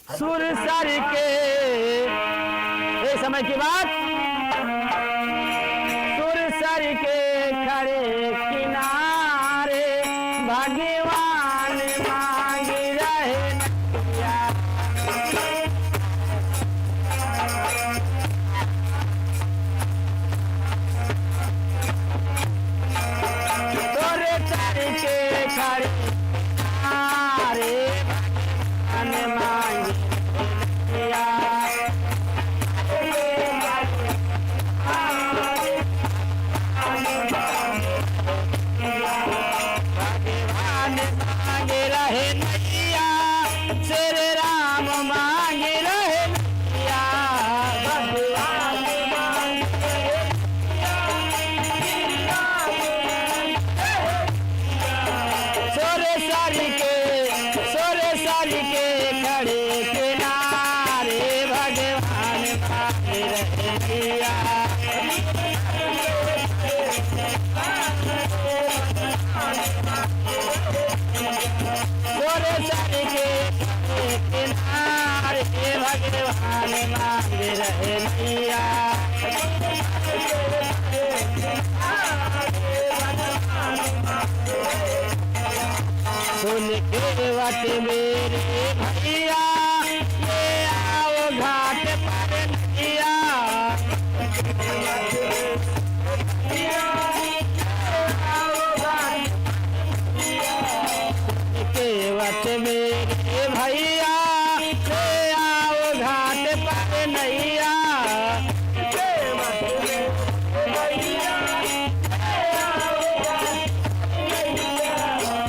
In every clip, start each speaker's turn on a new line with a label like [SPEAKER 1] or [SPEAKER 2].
[SPEAKER 1] सुरसर के एक समय की बात, सुरसर के खड़े किनारे भगवान मांग रहे नैया। सुरसर के खड़े किनारे भगवान मांग भगवान मांगे रहे नैया, श्री राम मांगे रहे नैया। भगवान सुरसर के खड़े किनारे भगवान मांगे रहे नैया। सुरसर के किनारे भगवान मांगे रहे नैया। सुन के वट मेरे भैया, ये आओ घाट पर नैया। वट मेरे भैया, ले आओ घाट पर नैया।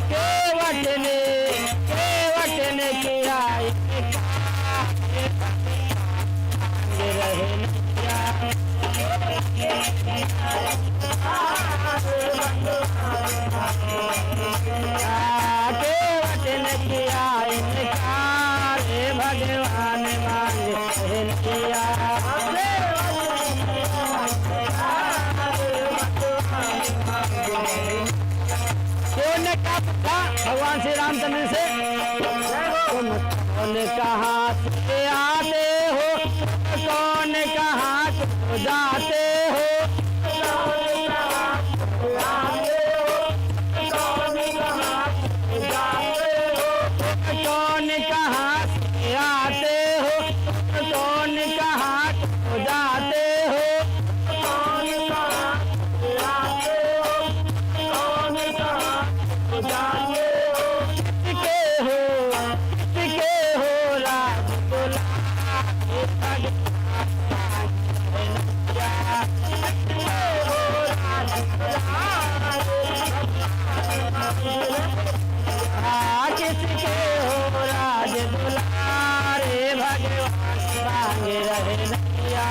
[SPEAKER 1] केवट ने किया रहे नैया। किया इनकार भगवान मांगे किया। कौन ने कहा भगवान श्री रामचंद्र से, तुम कौन कहाँ से आते हो, कौन कहाँ को जाते हो। कौन कहाँ से आते हो, कौन कहाँ को जाते हो। कौन कहाँ से आते हो, कौन कहाँ को जाते हो। किसके हो राज दुलारे किसके हो राज दुलारे भगवान मांगे रहे नैया।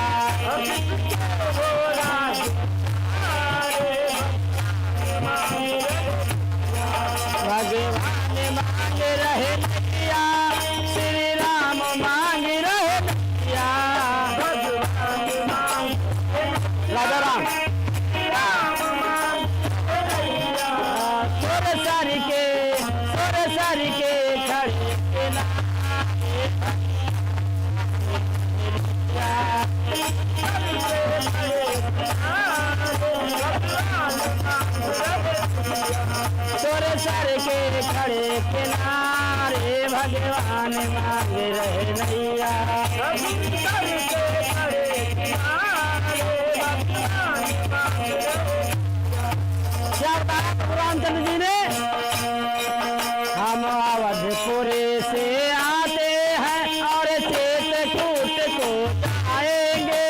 [SPEAKER 1] भगवान मांगे रहे नैया, श्री राम मांगे रहे नैया। राजा राम सुरसर के खड़े सुरसर के खड़े किनारे भगवान मांगे रहे नैया। रामचंद्र जी ने, हम अवधपुरे से आते हैं और चित्रकूट को जाएंगे।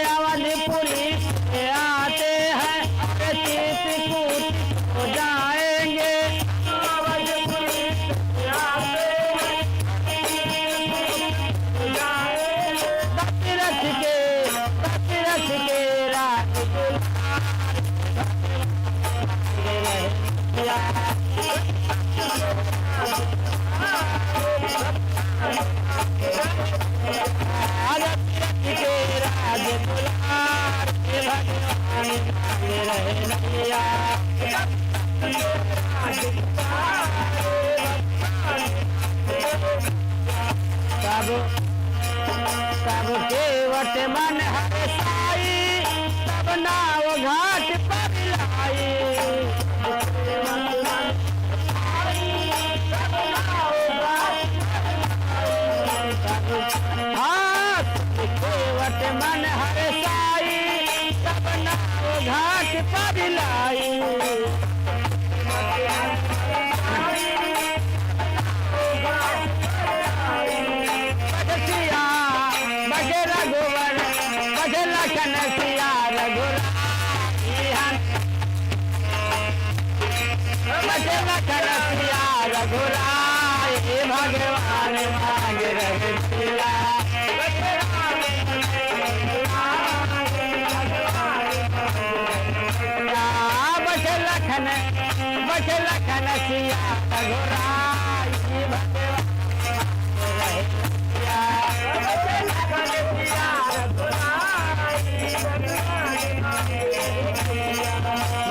[SPEAKER 1] अवधपुरी से आते हैं और चित्रकूट को जाएंगे। दशरथ सब केवट मन हर साई, तब नाव घाट पर लाई। हाँ, केवट मन हर साई, तब नाव घाट पर लाई। रघुराई भगवान मांग रघुला, बच लखन सिया रघुराई भगवान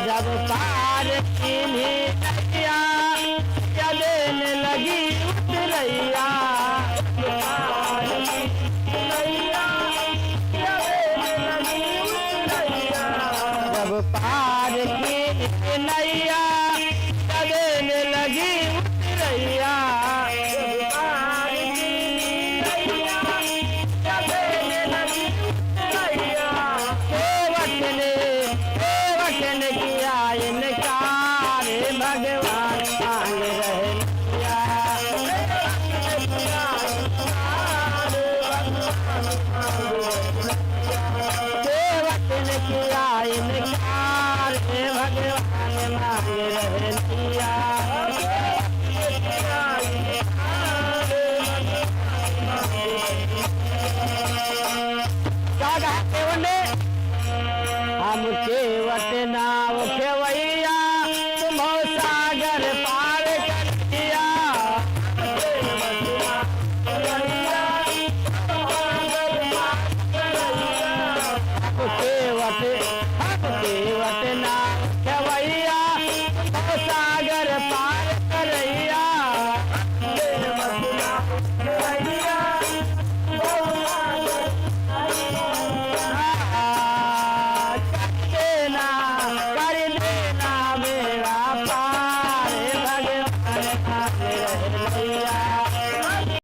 [SPEAKER 1] जब पार की देने लगी उतरैया, जब पार की नैया देने लगी उतरैया, केवट ने किया इनकार, भगवान मांग रहे किया इनकार, भगवान मांग रहे।